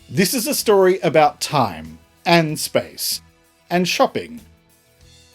This is a story about time, and space, and shopping.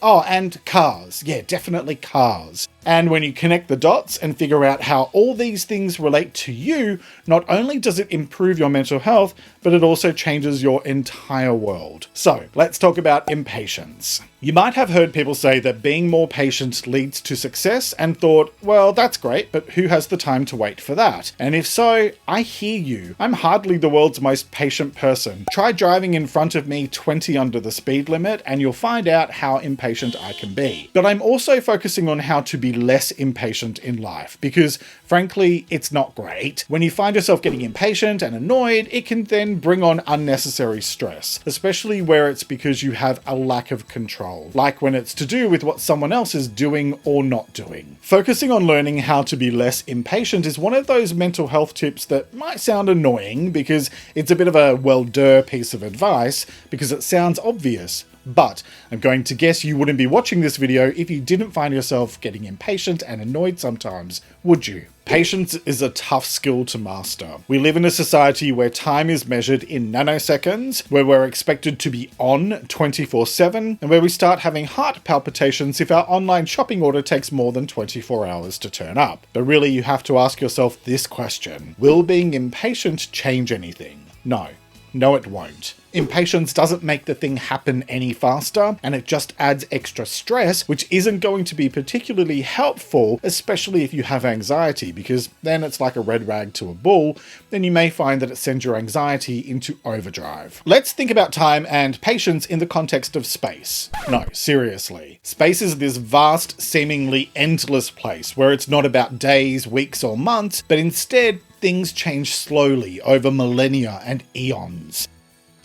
Oh, and cars. Yeah, definitely cars. And when you connect the dots and figure out how all these things relate to you, not only does it improve your mental health, but it also changes your entire world. So, let's talk about impatience. You might have heard people say that being more patient leads to success and thought, well, that's great, but who has the time to wait for that? And if so, I hear you. I'm hardly the world's most patient person. Try driving in front of me 20 under the speed limit and you'll find out how impatient I can be. But I'm also focusing on how to be less impatient in life because, frankly, it's not great. When you find yourself getting impatient and annoyed, it can then bring on unnecessary stress, especially where it's because you have a lack of control, like when it's to do with what someone else is doing or not doing. Focusing on learning how to be less impatient is one of those mental health tips that might sound annoying because it's a bit of a well-duh piece of advice because it sounds obvious. But I'm going to guess you wouldn't be watching this video if you didn't find yourself getting impatient and annoyed sometimes, would you? Patience is a tough skill to master. We live in a society where time is measured in nanoseconds, where we're expected to be on 24/7, and where we start having heart palpitations if our online shopping order takes more than 24 hours to turn up. But really, you have to ask yourself this question: will being impatient change anything? No. No, it won't. Impatience doesn't make the thing happen any faster, and it just adds extra stress, which isn't going to be particularly helpful, especially if you have anxiety, because then it's like a red rag to a bull, then you may find that it sends your anxiety into overdrive. Let's think about time and patience in the context of space. No, seriously. Space is this vast, seemingly endless place where it's not about days, weeks, or months, but instead, things change slowly over millennia and eons.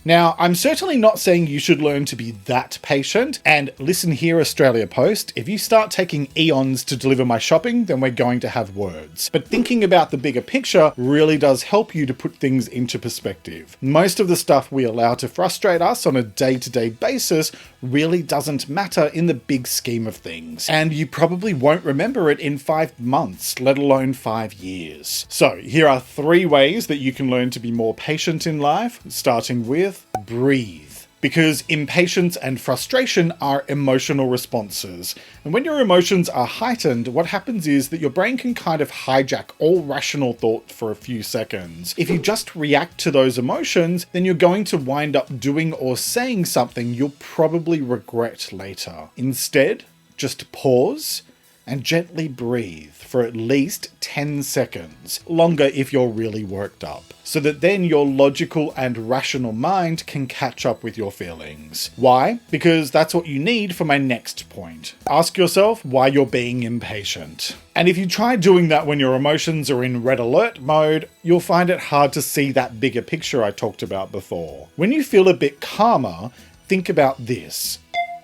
Now, I'm certainly not saying you should learn to be that patient, and listen here, Australia Post, if you start taking eons to deliver my shopping, then we're going to have words. But thinking about the bigger picture really does help you to put things into perspective. Most of the stuff we allow to frustrate us on a day-to-day basis really doesn't matter in the big scheme of things, and you probably won't remember it in 5 months, let alone 5 years. So, here are 3 ways that you can learn to be more patient in life, starting with breathe. Because impatience and frustration are emotional responses. And when your emotions are heightened, what happens is that your brain can kind of hijack all rational thought for a few seconds. If you just react to those emotions, then you're going to wind up doing or saying something you'll probably regret later. Instead, just pause and gently breathe for at least 10 seconds, longer if you're really worked up, so that then your logical and rational mind can catch up with your feelings. Why? Because that's what you need for my next point. Ask yourself why you're being impatient. And if you try doing that when your emotions are in red alert mode, you'll find it hard to see that bigger picture I talked about before. When you feel a bit calmer, think about this.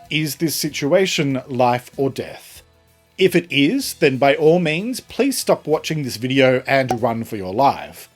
Is this situation life or death? If it is, then by all means, please stop watching this video and run for your life.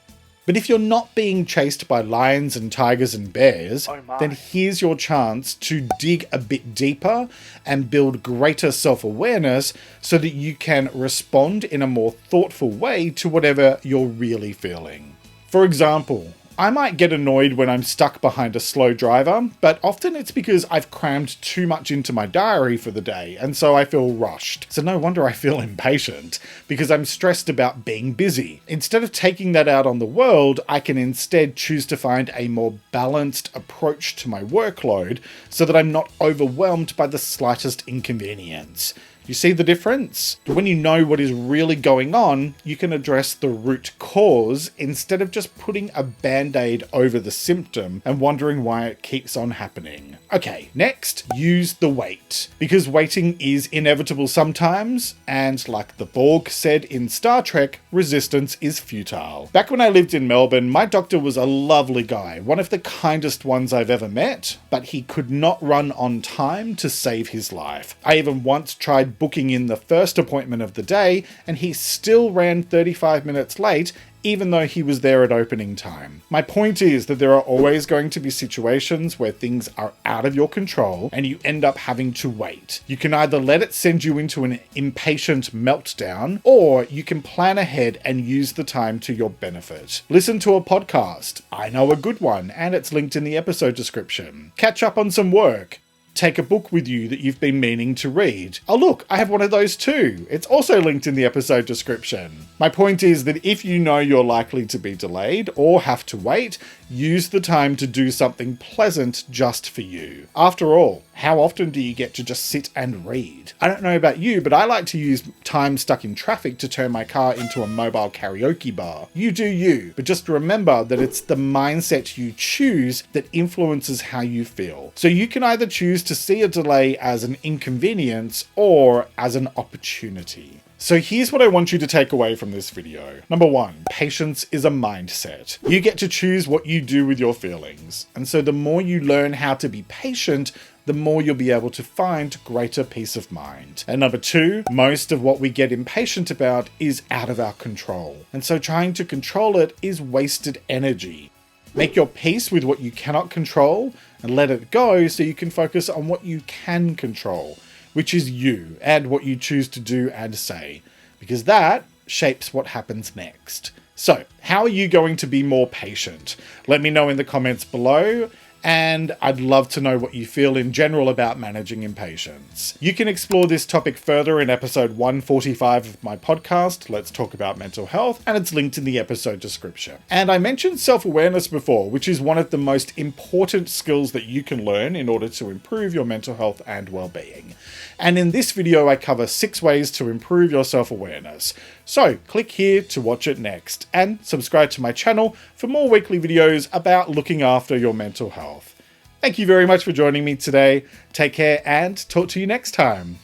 But if you're not being chased by lions and tigers and bears, then here's your chance to dig a bit deeper and build greater self-awareness so that you can respond in a more thoughtful way to whatever you're really feeling. For example, I might get annoyed when I'm stuck behind a slow driver, but often it's because I've crammed too much into my diary for the day, and so I feel rushed. So no wonder I feel impatient, because I'm stressed about being busy. Instead of taking that out on the world, I can instead choose to find a more balanced approach to my workload so that I'm not overwhelmed by the slightest inconvenience. You see the difference? When you know what is really going on, you can address the root cause instead of just putting a band-aid over the symptom and wondering why it keeps on happening. Okay, next, use the wait. Because waiting is inevitable sometimes, and like the Borg said in Star Trek, resistance is futile. Back when I lived in Melbourne, my doctor was a lovely guy, one of the kindest ones I've ever met, but he could not run on time to save his life. I even once tried booking in the first appointment of the day, and he still ran 35 minutes late even though he was there at opening time. My point is that there are always going to be situations where things are out of your control and you end up having to wait. You can either let it send you into an impatient meltdown, or you can plan ahead and use the time to your benefit. Listen to a podcast. I know a good one, and it's linked in the episode description. Catch up on some work. Take a book with you that you've been meaning to read. Oh look, I have one of those too. It's also linked in the episode description. My point is that if you know you're likely to be delayed or have to wait, use the time to do something pleasant just for you. After all, how often do you get to just sit and read? I don't know about you, but I like to use time stuck in traffic to turn my car into a mobile karaoke bar. You do you, but just remember that it's the mindset you choose that influences how you feel. So you can either choose to see a delay as an inconvenience or as an opportunity. So here's what I want you to take away from this video. Number 1, patience is a mindset. You get to choose what you do with your feelings. And so the more you learn how to be patient, the more you'll be able to find greater peace of mind. And number 2, most of what we get impatient about is out of our control. And so trying to control it is wasted energy. Make your peace with what you cannot control and let it go so you can focus on what you can control, which is you and what you choose to do and say, because that shapes what happens next. So, how are you going to be more patient? Let me know in the comments below, and I'd love to know what you feel in general about managing impatience. You can explore this topic further in episode 145 of my podcast, Let's Talk About Mental Health, and it's linked in the episode description. And I mentioned self-awareness before, which is one of the most important skills that you can learn in order to improve your mental health and well-being. And in this video, I cover 6 ways to improve your self-awareness. So click here to watch it next, and subscribe to my channel for more weekly videos about looking after your mental health. Thank you very much for joining me today. Take care and talk to you next time.